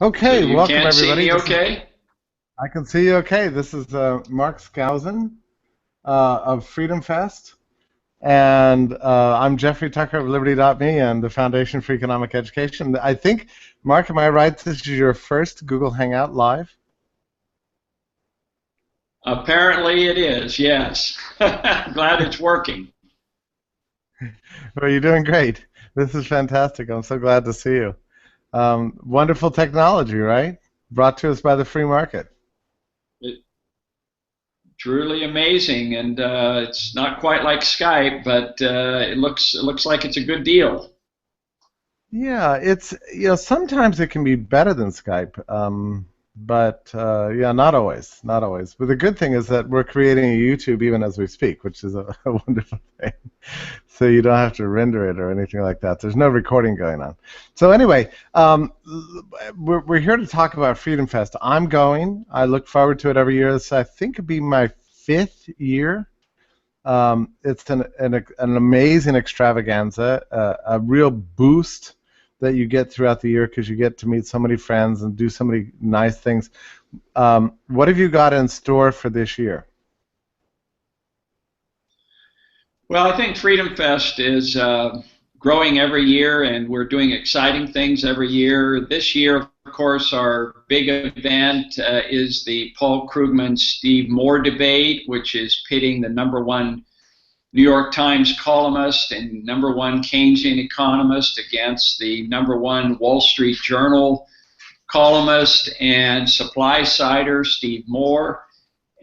So Okay, you welcome can't see everybody. me This is okay? I can see you okay. This is Mark Skousen of FreedomFest, and I'm Jeffrey Tucker of Liberty.me and the Foundation for Economic Education. I think, Mark, am I right? This is your first Google Hangout Live? Apparently it is, yes. Glad it's working. Well, you're doing great. This is fantastic. I'm so glad to see you. Wonderful technology, right? Brought to us by the free market. It, truly amazing, and it's not quite like Skype, but it looks like it's a good deal. Yeah, it's sometimes it can be better than Skype, but yeah, not always, not always. But the good thing is that we're creating a YouTube even as we speak, which is a, a wonderful thing. So you don't have to render it or anything like that. There's no recording going on. So anyway, we're here to talk about Freedom Fest. I'm going. I look forward to it every year. This I think could be my fifth year. It's an amazing extravaganza, a real boost that you get throughout the year because you get to meet so many friends and do so many nice things. What have you got in store for this year? Well, I think Freedom Fest is growing every year, and we're doing exciting things every year. This year, of course, our big event is the Paul Krugman Steve Moore debate, which is pitting the number one New York Times columnist and number one Keynesian economist against the number one Wall Street Journal columnist and supply sider, Steve Moore.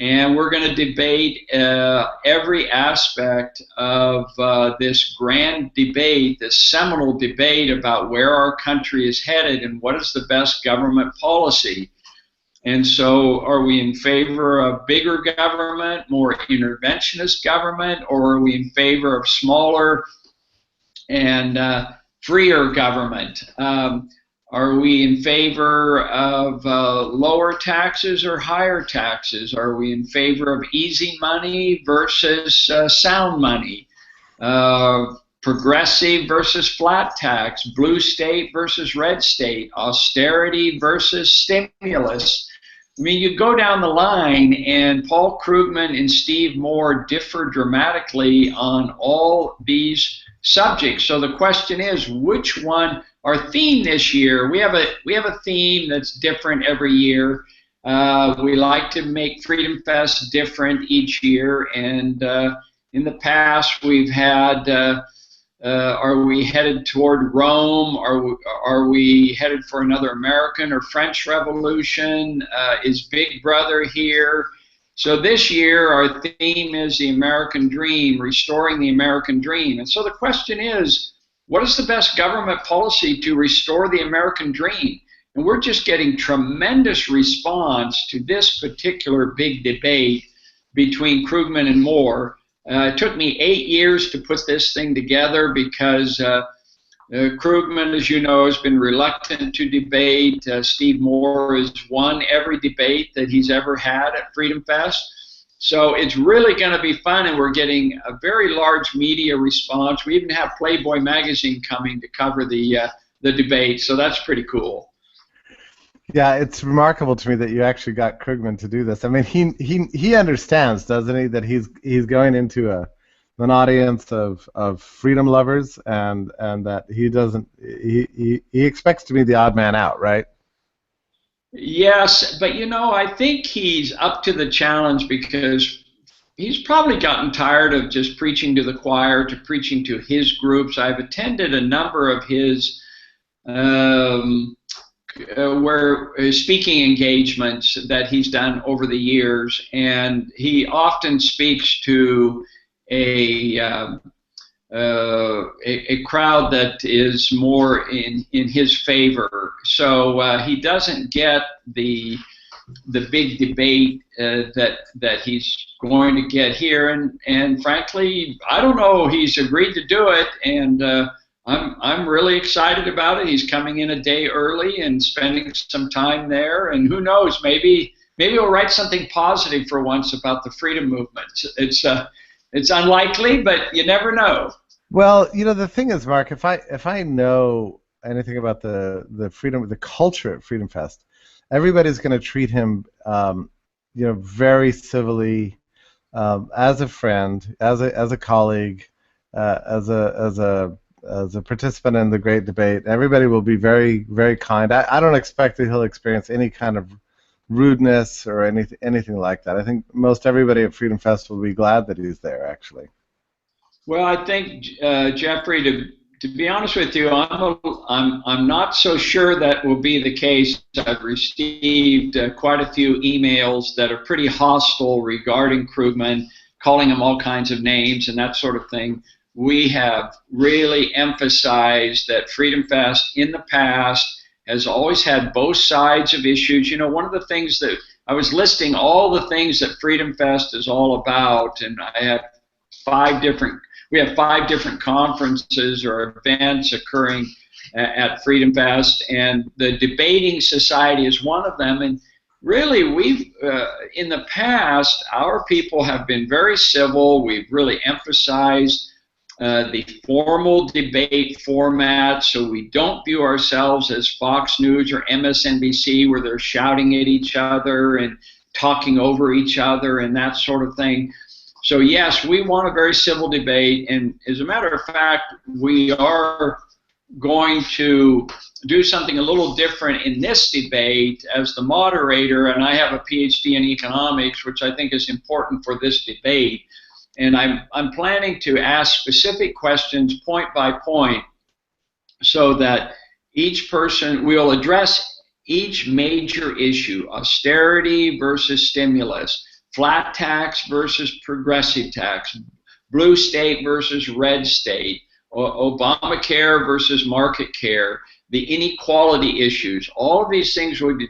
And we're going to debate every aspect of this grand debate, this seminal debate about where our country is headed and what is the best government policy. And so, are we in favor of bigger government, more interventionist government, or are we in favor of smaller and freer government? Are we in favor of lower taxes or higher taxes? Are we in favor of easy money versus sound money? Progressive versus flat tax, blue state versus red state, austerity versus stimulus. I mean, you go down the line, and Paul Krugman and Steve Moore differ dramatically on all these subjects. So the question is, which one? Our theme this year, we have a theme that's different every year. We like to make Freedom Fest different each year, and in the past we've had are we headed toward Rome? Are we headed for another American or French Revolution? Is Big Brother here? So this year, our theme is the American dream, restoring the American dream. And so the question is, what is the best government policy to restore the American dream? And we're just getting tremendous response to this particular big debate between Krugman and Moore. It took me 8 years to put this thing together because Krugman, as you know, has been reluctant to debate. Steve Moore has won every debate that he's ever had at Freedom Fest. So it's really going to be fun, and we're getting a very large media response. We even have Playboy magazine coming to cover the debate, so that's pretty cool. Yeah, it's remarkable to me that you actually got Krugman to do this. I mean, he understands, doesn't he, that he's going into an audience of freedom lovers, and that he doesn't he expects to be the odd man out, right? Yes, but I think he's up to the challenge because he's probably gotten tired of just preaching to the choir, to preaching to his groups. I've attended a number of his um, where speaking engagements that he's done over the years, and he often speaks to a a crowd that is more in his favor. So he doesn't get the big debate that he's going to get here, and frankly, I don't know. He's agreed to do it, and I'm really excited about it. He's coming in a day early and spending some time there, and who knows, maybe he'll write something positive for once about the freedom movement. It's unlikely, but you never know. Well, the thing is, Mark, if I know anything about the culture at Freedom Fest, everybody's going to treat him, very civilly, as a friend, as a colleague, as a participant in the great debate. Everybody will be very, very kind. I don't expect that he'll experience any kind of rudeness or anything like that. I think most everybody at Freedom Fest will be glad that he's there, actually. Well, I think, Jeffrey, to be honest with you, I'm not so sure that will be the case. I've received quite a few emails that are pretty hostile regarding Krugman, calling him all kinds of names and that sort of thing. We have really emphasized that Freedom Fest in the past has always had both sides of issues. You know, one of the things that I was listing all the things that Freedom Fest is all about, and I have we have 5 different conferences or events occurring at Freedom Fest, and the Debating Society is one of them. And really, we've in the past, our people have been very civil. We've really emphasized the formal debate format, so we don't view ourselves as Fox News or MSNBC, where they're shouting at each other and talking over each other and that sort of thing. So yes, we want a very civil debate, and as a matter of fact, we are going to do something a little different in this debate as the moderator, and I have a PhD in economics, which I think is important for this debate. And I'm planning to ask specific questions point by point so that each person will address each major issue: austerity versus stimulus, flat tax versus progressive tax, blue state versus red state, Obamacare versus market care, the inequality issues. All of these things will be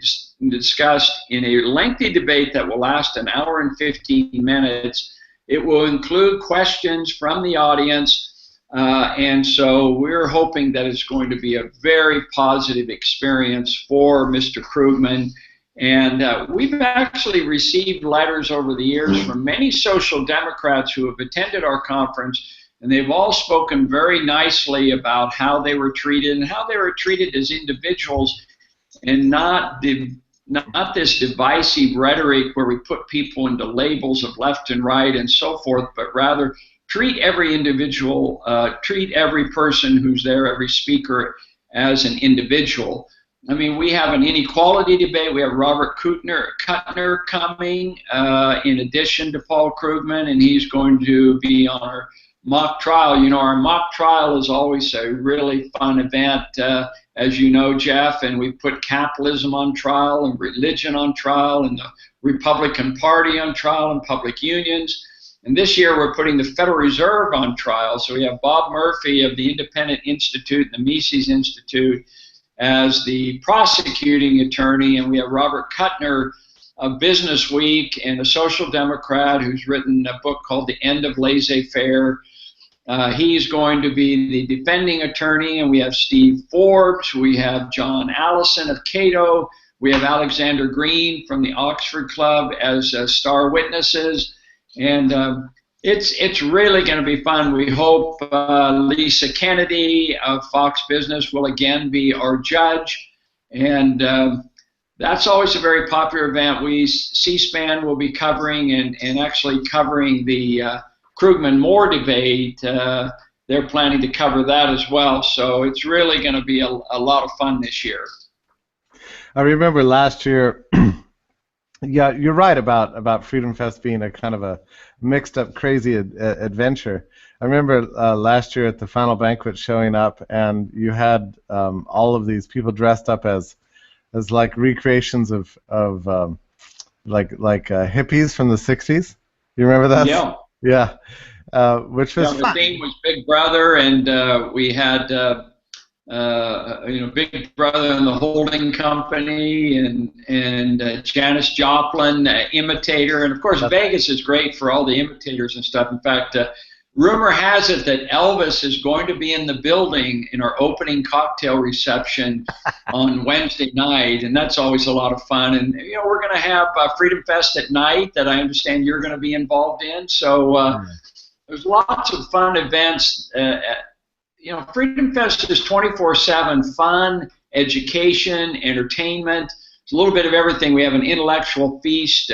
discussed in a lengthy debate that will last an hour and 15 minutes. It will include questions from the audience, and so we're hoping that it's going to be a very positive experience for Mr. Krugman. And we've actually received letters over the years from many social democrats who have attended our conference, and they've all spoken very nicely about how they were treated and how they were treated as individuals, and not this divisive rhetoric where we put people into labels of left and right and so forth, but rather treat every individual, treat every person who's there, every speaker, as an individual. I mean, we have an inequality debate. We have Robert Kuttner coming in addition to Paul Krugman, and he's going to be on our mock trial. You know, our mock trial is always a really fun event, as you know, Jeff, and we put capitalism on trial and religion on trial and the Republican Party on trial and public unions. And this year we're putting the Federal Reserve on trial. So we have Bob Murphy of the Independent Institute and the Mises Institute as the prosecuting attorney, and we have Robert Kuttner of Business Week and a social democrat who's written a book called The End of Laissez-Faire. He's going to be the defending attorney, and we have Steve Forbes, we have John Allison of Cato, we have Alexander Green from the Oxford Club as star witnesses, and it's really going to be fun. We hope Lisa Kennedy of Fox Business will again be our judge, and that's always a very popular event. C-SPAN will be covering and actually covering the Krugman-Moore debate. They're planning to cover that as well, so it's really going to be a lot of fun this year. I remember last year, yeah, you're right about Freedom Fest being a kind of a mixed up, crazy adventure. I remember last year at the final banquet showing up, and you had all of these people dressed up as like recreations of hippies from the 60s. You remember that? Yeah. Yeah. Which was the theme was Big Brother, and we had Big Brother and the Holding Company, and Janis Joplin, imitator, and of course Vegas is great for all the imitators and stuff. In fact, rumor has it that Elvis is going to be in the building in our opening cocktail reception on Wednesday night, and that's always a lot of fun. And we're going to have Freedom Fest at night that I understand you're going to be involved in. So there's lots of fun events Freedom Fest is 24/7 fun, education, entertainment. It's a little bit of everything. We have an intellectual feast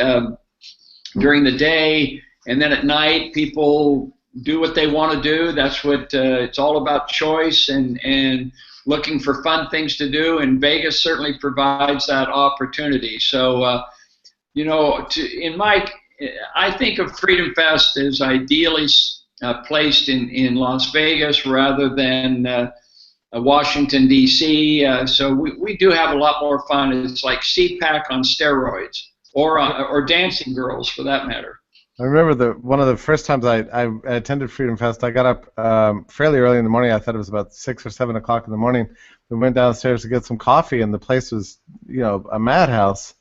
during the day, and then at night people do what they want to do. That's what it's all about, choice and looking for fun things to do, and Vegas certainly provides that opportunity. So, I think of Freedom Fest as ideally placed in Las Vegas rather than Washington, D.C. So we do have a lot more fun. It's like CPAC on steroids, or Dancing Girls for that matter. I remember one of the first times I attended Freedom Fest, I got up fairly early in the morning. I thought it was about 6 or 7 o'clock in the morning. We went downstairs to get some coffee, and the place was, a madhouse.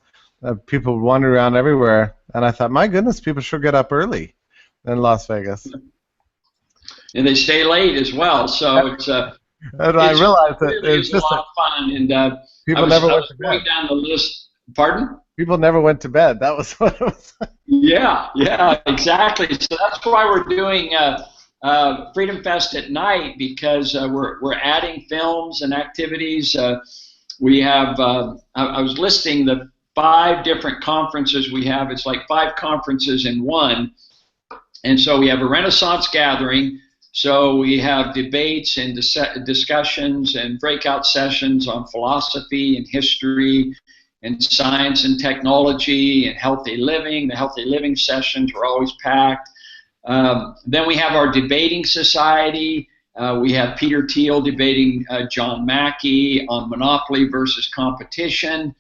People wandering around everywhere, and I thought, my goodness, people sure get up early in Las Vegas. And they stay late as well, so it's and I realized that really it was just a lot of fun. And people never went to bed. Going down the list. Pardon? People never went to bed. That was what it was. Yeah, exactly. So that's why we're doing Freedom Fest at night, because we're adding films and activities. We have I was listing the 5 different conferences we have. It's like 5 conferences in one. And so we have a Renaissance gathering. So we have debates and discussions and breakout sessions on philosophy and history and science and technology and healthy living. The healthy living sessions are always packed. Then we have our debating society. We have Peter Thiel debating John Mackey on monopoly versus competition.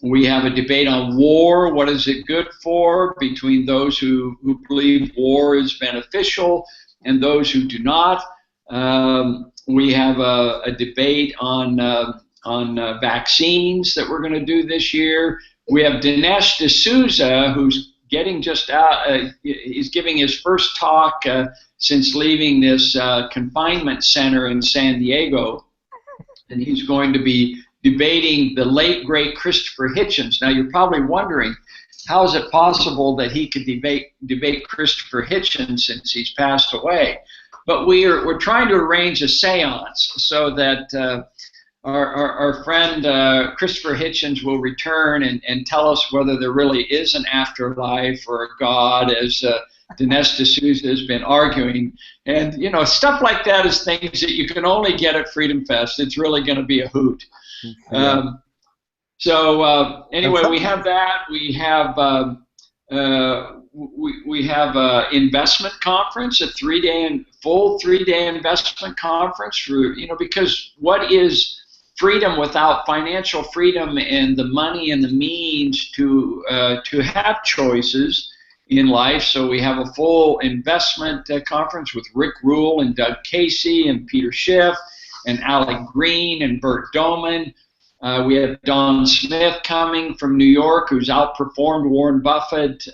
We have a debate on war. What is it good for, between those who believe war is beneficial and those who do not. We have a debate on vaccines that we're going to do this year. We have Dinesh D'Souza, who's getting just out. He's giving his first talk since leaving this confinement center in San Diego, and he's going to be debating the late, great Christopher Hitchens. Now, you're probably wondering, how is it possible that he could debate Christopher Hitchens since he's passed away? But we're trying to arrange a seance so that our friend Christopher Hitchens will return and tell us whether there really is an afterlife or a God, as Dinesh D'Souza has been arguing. And, stuff like that is things that you can only get at Freedom Fest. It's really going to be a hoot. Yeah. Anyway, we have that. We have we have an investment conference, a full 3-day investment conference for, because what is freedom without financial freedom and the money and the means to have choices in life? So we have a full investment conference with Rick Rule and Doug Casey and Peter Schiff and Alec Green and Bert Doman. We have Don Smith coming from New York, who's outperformed Warren Buffett.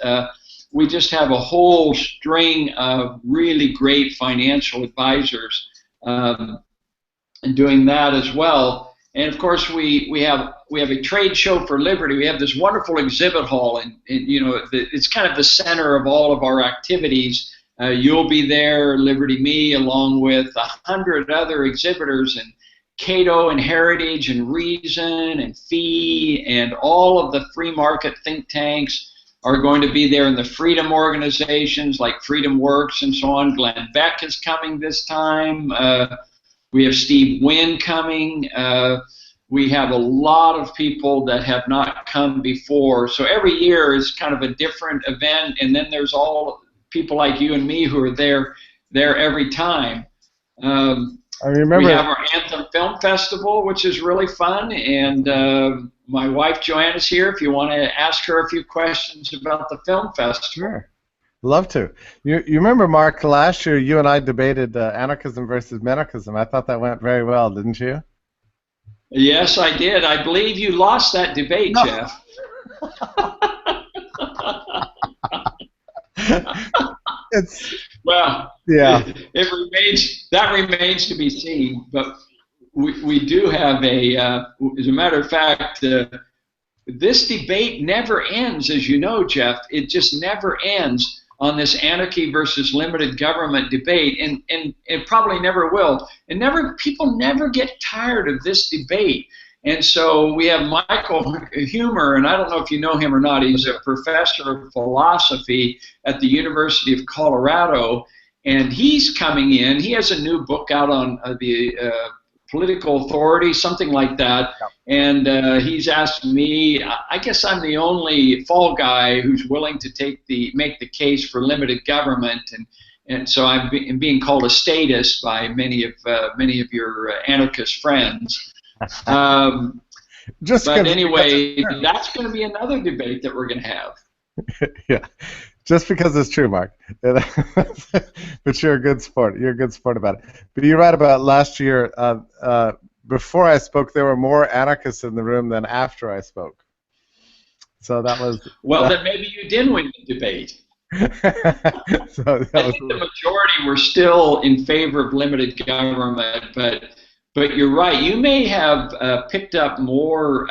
We just have a whole string of really great financial advisors doing that as well. And of course, we have a trade show for liberty. We have this wonderful exhibit hall, and it's kind of the center of all of our activities. You'll be there, Liberty.me, along with 100 other exhibitors, and Cato and Heritage and Reason and Fee and all of the free market think tanks are going to be there, in the freedom organizations like Freedom Works and so on. Glenn Beck is coming this time. We have Steve Wynn coming. We have a lot of people that have not come before. So every year is kind of a different event, and then there's all people like you and me who are there every time. I remember. We have our Anthem Film Festival, which is really fun, and my wife Joanna's here if you want to ask her a few questions about the film festival. Sure. Love to. You remember, Mark, last year you and I debated anarchism versus minarchism. I thought that went very well, didn't you? Yes, I did. I believe you lost that debate, no. Jeff. Well, yeah. That remains to be seen. But we do have as a matter of fact, this debate never ends, as you know, Jeff. It just never ends. on this anarchy versus limited government debate, and it probably never will. And people never get tired of this debate. And so we have Michael Huemer, and I don't know if you know him or not. He's a professor of philosophy at the University of Colorado, and he's coming in. He has a new book out on the political authority, something like that. And he's asked me. I guess I'm the only fall guy who's willing to make the case for limited government, and so I'm being called a statist by many of your anarchist friends. But anyway, that's going to be another debate that we're going to have. Yeah, just because it's true, Mark. But you're a good sport. You're a good sport about it. But you're right about last year. Before I spoke, there were more anarchists in the room than after I spoke. So that was... Well, then maybe you did win the debate. I think the majority were still in favor of limited government, but you're right. You may have picked up more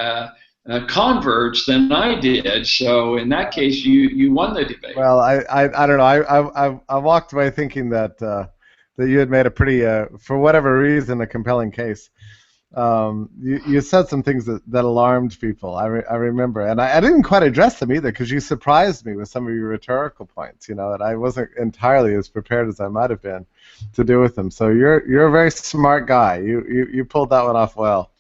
converts than I did. So in that case, you won the debate. Well, I don't know. I walked away thinking that that you had made a pretty, for whatever reason, a compelling case. You said some things that alarmed people. I remember, and I didn't quite address them either because you surprised me with some of your rhetorical points. You know, and I wasn't entirely as prepared as I might have been to deal with them. So you're a very smart guy. You pulled that one off well.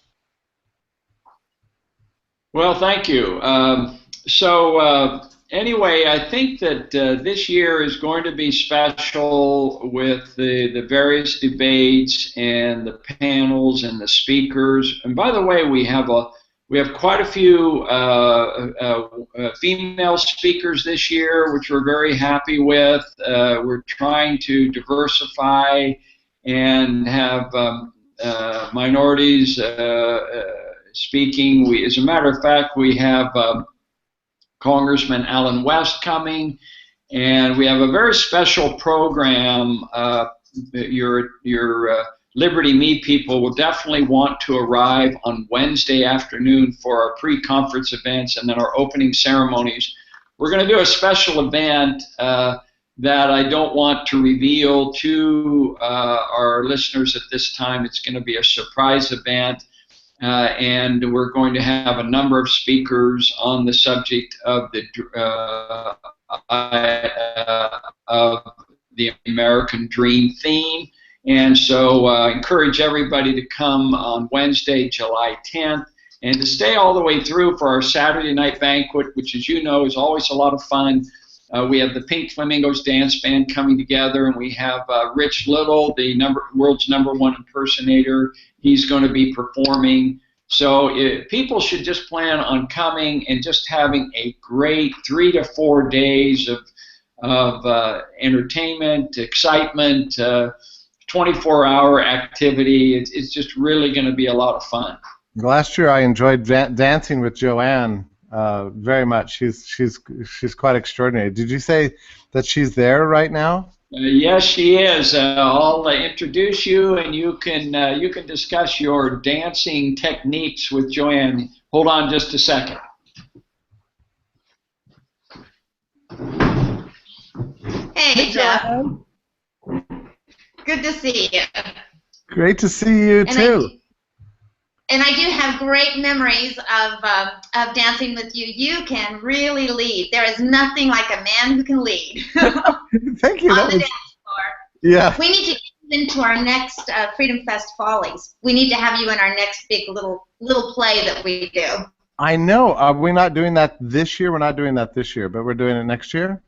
Well, thank you. Anyway, I think that this year is going to be special with the various debates and the panels and the speakers. And by the way, we have quite a few female speakers this year, which we're very happy with. We're trying to diversify and have minorities speaking. As a matter of fact, we have Congressman Alan West coming, and we have a very special program. Your Liberty.me people will definitely want to arrive on Wednesday afternoon for our pre-conference events and then our opening ceremonies. We're going to do a special event that I don't want to reveal to our listeners at this time. It's going to be a surprise event. And we're going to have a number of speakers on the subject of the American Dream theme. And so I encourage everybody to come on Wednesday, July 10th, and to stay all the way through for our Saturday night banquet, which, as you know, is always a lot of fun. We have the Pink Flamingos Dance Band coming together, and we have Rich Little, the world's #1 impersonator. He's going to be performing. So people should just plan on coming and just having a great 3 to 4 days of entertainment, excitement, 24-hour activity. It's just really going to be a lot of fun. Last year I enjoyed dancing with Joanne very much. She's quite extraordinary. Did you say that she's there right now? Yes, she is. I'll introduce you, and you can discuss your dancing techniques with Joanne. Hold on just a second. Hey, Jeff. Good to see you. Great to see you too. And I do have great memories of dancing with you. You can really lead. There is nothing like a man who can lead. Thank you. On the dance floor. Yeah. We need to get you into our next Freedom Fest Follies. We need to have you in our next big little play that we do. I know. Are we not doing that this year? We're not doing that this year, but we're doing it next year?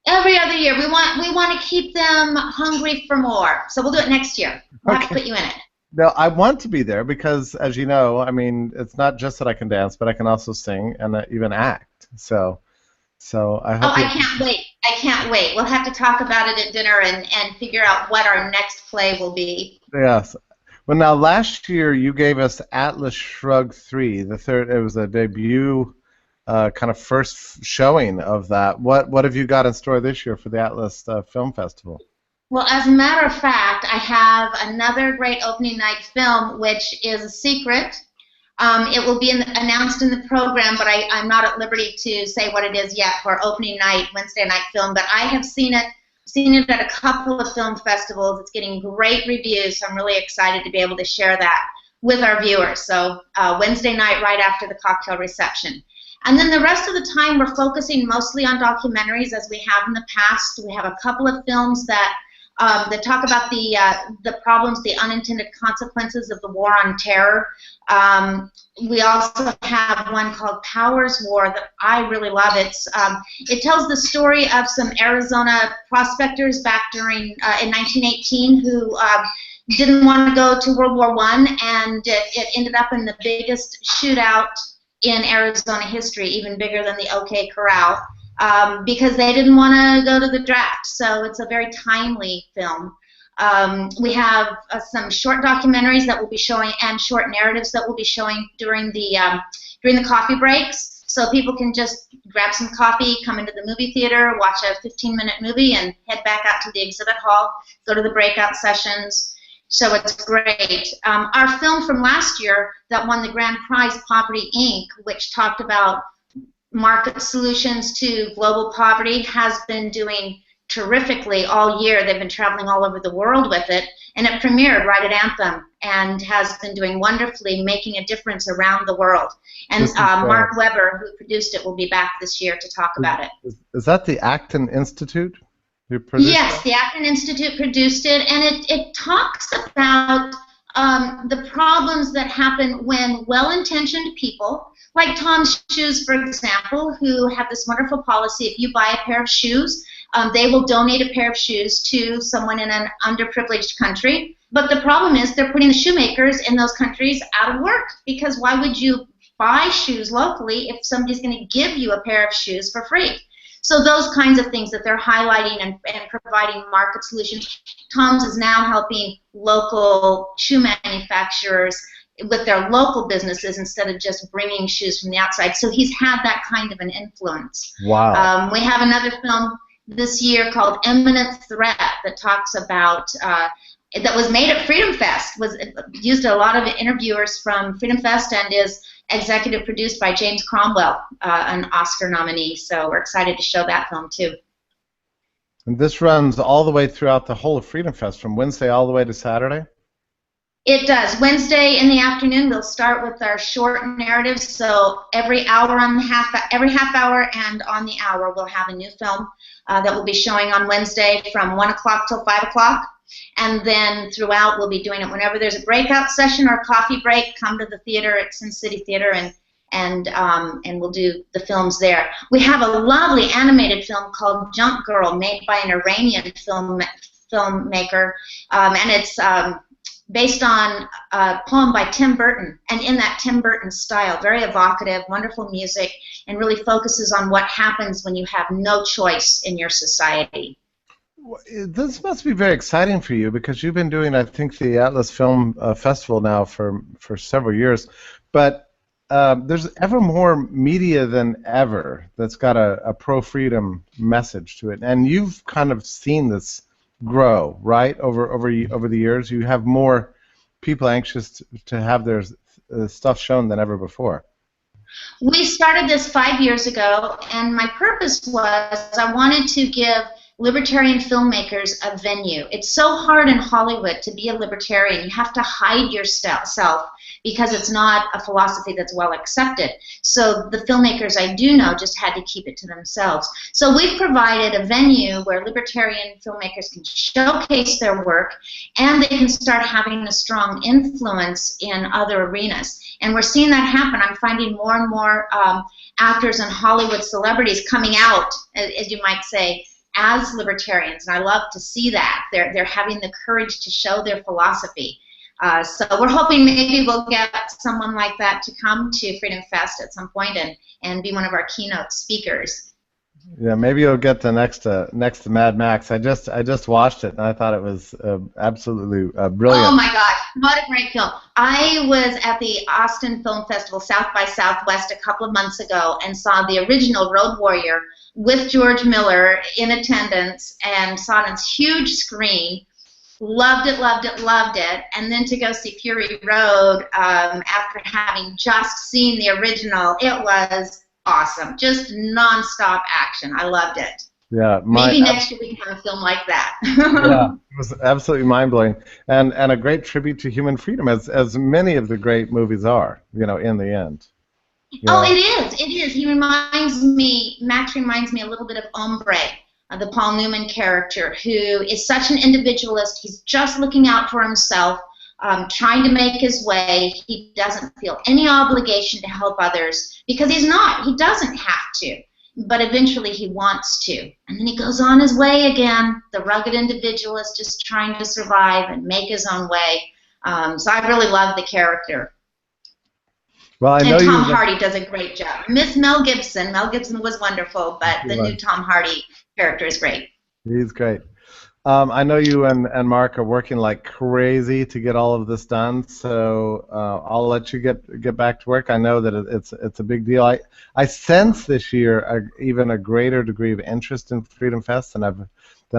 Every other year. We want to keep them hungry for more. So we'll do it next year. We'll have to put you in it. No, I want to be there because, as you know, I mean, it's not just that I can dance, but I can also sing and even act. So I hope. Oh, I can't wait! I can't wait. We'll have to talk about it at dinner and figure out what our next play will be. Yes. Well, now last year you gave us Atlas Shrugged 3, the third. It was a debut, kind of first showing of that. What have you got in store this year for the Atlas Film Festival? Well, as a matter of fact, I have another great opening night film, which is a secret. It will be announced in the program, but I'm not at liberty to say what it is yet for opening night, Wednesday night film. But I have seen it at a couple of film festivals. It's getting great reviews, so I'm really excited to be able to share that with our viewers. So Wednesday night, right after the cocktail reception. And then the rest of the time, we're focusing mostly on documentaries, as we have in the past. We have a couple of films that talk about the problems, the unintended consequences of the war on terror. We also have one called Powers War that I really love. It tells the story of some Arizona prospectors back during in 1918 who didn't want to go to World War I, and it ended up in the biggest shootout in Arizona history, even bigger than the OK Corral. Because they didn't want to go to the draft. So it's a very timely film. We have some short documentaries that will be showing, and short narratives that will be showing during the coffee breaks. So people can just grab some coffee, come into the movie theater, watch a 15-minute movie, and head back out to the exhibit hall, go to the breakout sessions. So it's great. Our film from last year that won the grand prize, Poverty, Inc., which talked about market solutions to global poverty, has been doing terrifically all year. They've been traveling all over the world with it, and it premiered right at Anthem and has been doing wonderfully, making a difference around the world. And Mark Webber, who produced it, will be back this year to talk about it. Is that the Acton Institute who produced Yes, the Acton Institute produced it, and it talks about the problems that happen when well-intentioned people, like Tom's Shoes, for example, who have this wonderful policy: if you buy a pair of shoes, they will donate a pair of shoes to someone in an underprivileged country. But the problem is they're putting the shoemakers in those countries out of work, because why would you buy shoes locally if somebody's going to give you a pair of shoes for free? So those kinds of things that they're highlighting and providing market solutions. Tom's is now helping local shoe manufacturers with their local businesses instead of just bringing shoes from the outside. So he's had that kind of an influence. Wow. We have another film this year called Imminent Threat that talks about, that was made at FreedomFest, used a lot of interviewers from FreedomFest, and is executive produced by James Cromwell, an Oscar nominee. So we're excited to show that film too. And this runs all the way throughout the whole of Freedom Fest, from Wednesday all the way to Saturday? It does. Wednesday in the afternoon, we'll start with our short narratives. So every half hour and on the hour, we'll have a new film that we'll be showing on Wednesday from 1 o'clock till 5 o'clock. And then throughout, we'll be doing it whenever there's a breakout session or a coffee break. Come to the theater at Sin City Theater, and we'll do the films there. We have a lovely animated film called Junk Girl, made by an Iranian filmmaker, and it's based on a poem by Tim Burton, and in that Tim Burton style, very evocative, wonderful music, and really focuses on what happens when you have no choice in your society. This must be very exciting for you, because you've been doing, I think, the Atlas Film Festival now for several years, but there's ever more media than ever that's got a pro-freedom message to it, and you've kind of seen this grow, right, over the years. You have more people anxious to have their stuff shown than ever before. We started this 5 years ago, and my purpose was I wanted to give libertarian filmmakers a venue. It's so hard in Hollywood to be a libertarian. You have to hide yourself because it's not a philosophy that's well accepted. So the filmmakers I do know just had to keep it to themselves. So we've provided a venue where libertarian filmmakers can showcase their work, and they can start having a strong influence in other arenas. And we're seeing that happen. I'm finding more and more actors and Hollywood celebrities coming out, as you might say, as libertarians, and I love to see that. They're having the courage to show their philosophy. So we're hoping maybe we'll get someone like that to come to Freedom Fest at some point and be one of our keynote speakers. Yeah, maybe you'll get the next Mad Max. I just watched it, and I thought it was absolutely brilliant. Oh my gosh, what a great film. I was at the Austin Film Festival, South by Southwest, a couple of months ago, and saw the original Road Warrior with George Miller in attendance, and saw it on this huge screen Loved it, loved it, loved it. And then to go see Fury Road after having just seen the original, it was awesome. Just nonstop action. I loved it. Yeah, maybe next year we can have a film like that. Yeah, it was absolutely mind-blowing, and a great tribute to human freedom, as many of the great movies are, you know, in the end. Oh, it is. It is. Max reminds me a little bit of Hombre, the Paul Newman character, who is such an individualist. He's just looking out for himself, trying to make his way. He doesn't feel any obligation to help others because he's not. He doesn't have to. But eventually he wants to. And then he goes on his way again, the rugged individualist just trying to survive and make his own way. So I really love the character. Well, I know and Tom Hardy does a great job. Miss Mel Gibson. Mel Gibson was wonderful, but the new Tom Hardy character is great. He's great. I know you and Mark are working like crazy to get all of this done, so I'll let you get back to work. I know that it's a big deal. I sense this year even a greater degree of interest in Freedom Fest than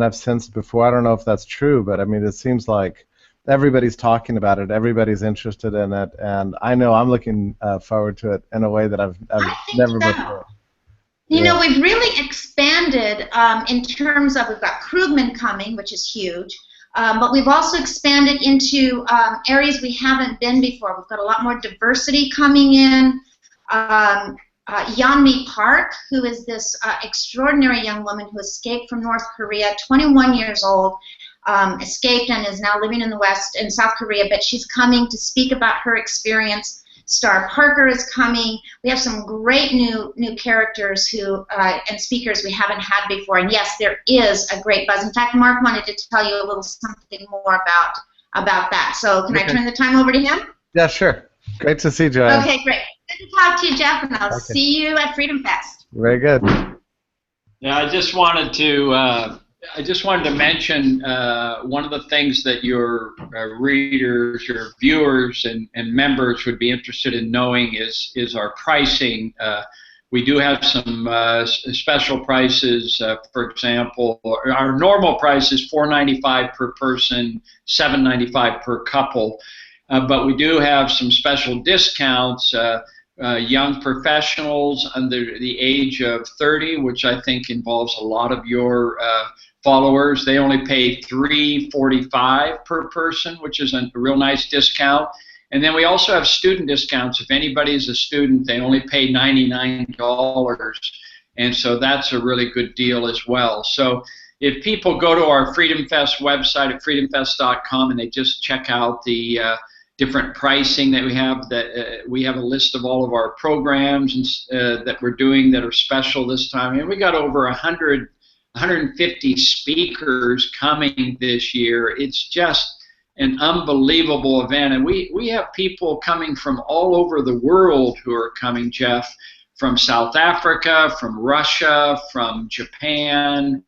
I've sensed before. I don't know if that's true, but I mean it seems like everybody's talking about it, everybody's interested in it, and I know I'm looking forward to it in a way that I've never before. You know, we've really expanded in terms of, we've got Krugman coming, which is huge, but we've also expanded into areas we haven't been before. We've got a lot more diversity coming in. Yeonmi Park, who is this extraordinary young woman who escaped from North Korea, 21 years old, escaped and is now living in the West, in South Korea, but she's coming to speak about her experience. Star Parker is coming. We have some great new characters and speakers we haven't had before. And yes, there is a great buzz. In fact, Mark wanted to tell you a little something more about that. So can I turn the time over to him? Yeah, sure. Great to see you, Joanne. Okay, great. Good to talk to you, Jeff, and I'll see you at Freedom Fest. Very good. Yeah, I just wanted to mention one of the things that your readers, your viewers, and members would be interested in knowing is our pricing. We do have some special prices. For example, our normal price is $4.95 per person, $7.95 per couple. But we do have some special discounts. Young professionals under the age of 30, which I think involves a lot of your followers, they only pay $3.45 per person, which is a real nice discount. And then we also have student discounts. If anybody is a student, they only pay $99, and so that's a really good deal as well. So if people go to our Freedom Fest website at freedomfest.com and they just check out the different pricing that we have, we have a list of all of our programs that we're doing that are special this time. And we got over 150 speakers coming this year. It's just an unbelievable event, and we have people coming from all over the world who are coming, Jeff, from South Africa, from Russia, from Japan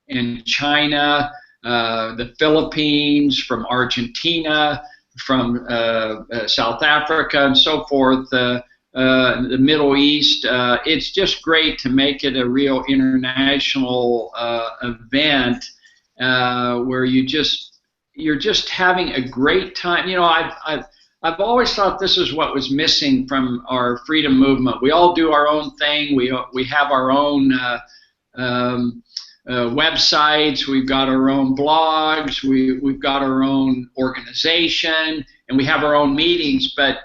and China, the Philippines, from Argentina, from South Africa, and so forth. The Middle East. It's just great to make it a real international event where you're just having a great time. You know, I've always thought this is what was missing from our freedom movement. We all do our own thing. We have our own websites. We've got our own blogs. We've got our own organization, and we have our own meetings. But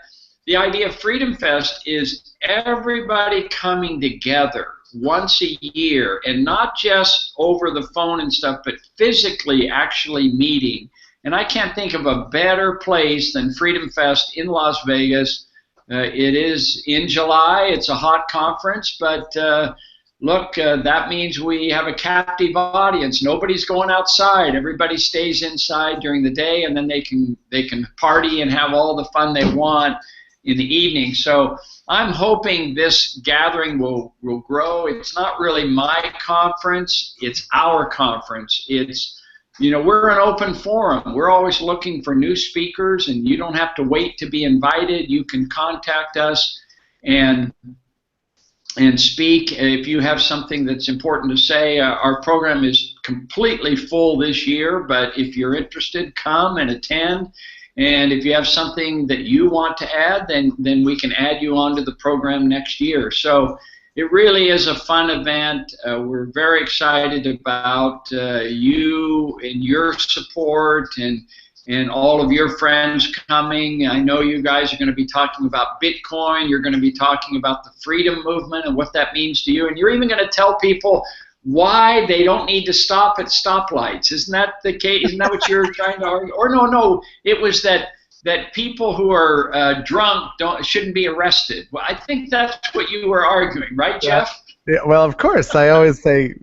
the idea of Freedom Fest is everybody coming together once a year, and not just over the phone and stuff, but physically actually meeting. And I can't think of a better place than Freedom Fest in Las Vegas. It is in July. It's a hot conference, but look, that means we have a captive audience. Nobody's going outside. Everybody stays inside during the day, and then they can party and have all the fun they want in the evening. So I'm hoping this gathering will grow. It's not really my conference, it's our conference. It's, you know, we're an open forum. We're always looking for new speakers, and you don't have to wait to be invited. You can contact us, and and speak. If you have something that's important to say, our program is completely full this year, but if you're interested, come and attend. And if you have something that you want to add, then we can add you onto the program next year. So it really is a fun event. We're very excited about you and your support and all of your friends coming. I know you guys are going to be talking about Bitcoin. You're going to be talking about the freedom movement and what that means to you. And you're even going to tell people why they don't need to stop at stoplights. Isn't that the case? Isn't that what you're trying to argue? Or no, it was that people who are drunk shouldn't be arrested. Well, I think that's what you were arguing, right, Jeff? Yeah, well, of course. I always say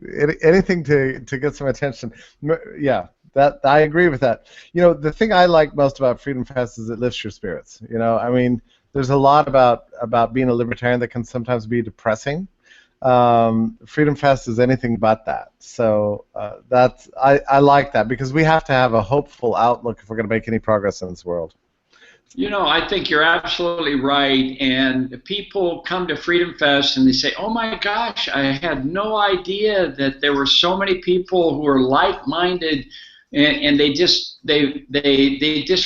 anything to get some attention. Yeah. That I agree with that. You know, the thing I like most about Freedom Fest is it lifts your spirits. You know, I mean, there's a lot about being a libertarian that can sometimes be depressing. Freedom Fest is anything but that. So I like that because we have to have a hopeful outlook if we're going to make any progress in this world. You know, I think you're absolutely right. And people come to Freedom Fest and they say, "Oh my gosh, I had no idea that there were so many people who are like-minded." And they just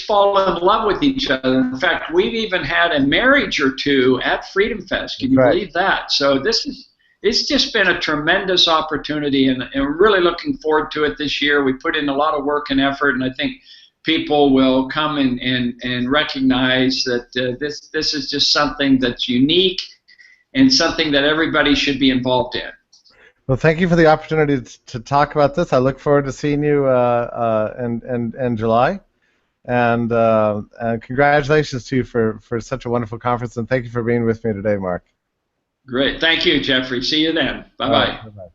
fall in love with each other. In fact, we've even had a marriage or two at Freedom Fest. Can you believe that? So it's just been a tremendous opportunity, and we're really looking forward to it this year. We put in a lot of work and effort, and I think people will come and recognize that this is just something that's unique and something that everybody should be involved in. Well, thank you for the opportunity to talk about this. I look forward to seeing you in July, and congratulations to you for such a wonderful conference, and thank you for being with me today, Mark. Great. Thank you, Jeffrey. See you then. Bye-bye. Bye-bye.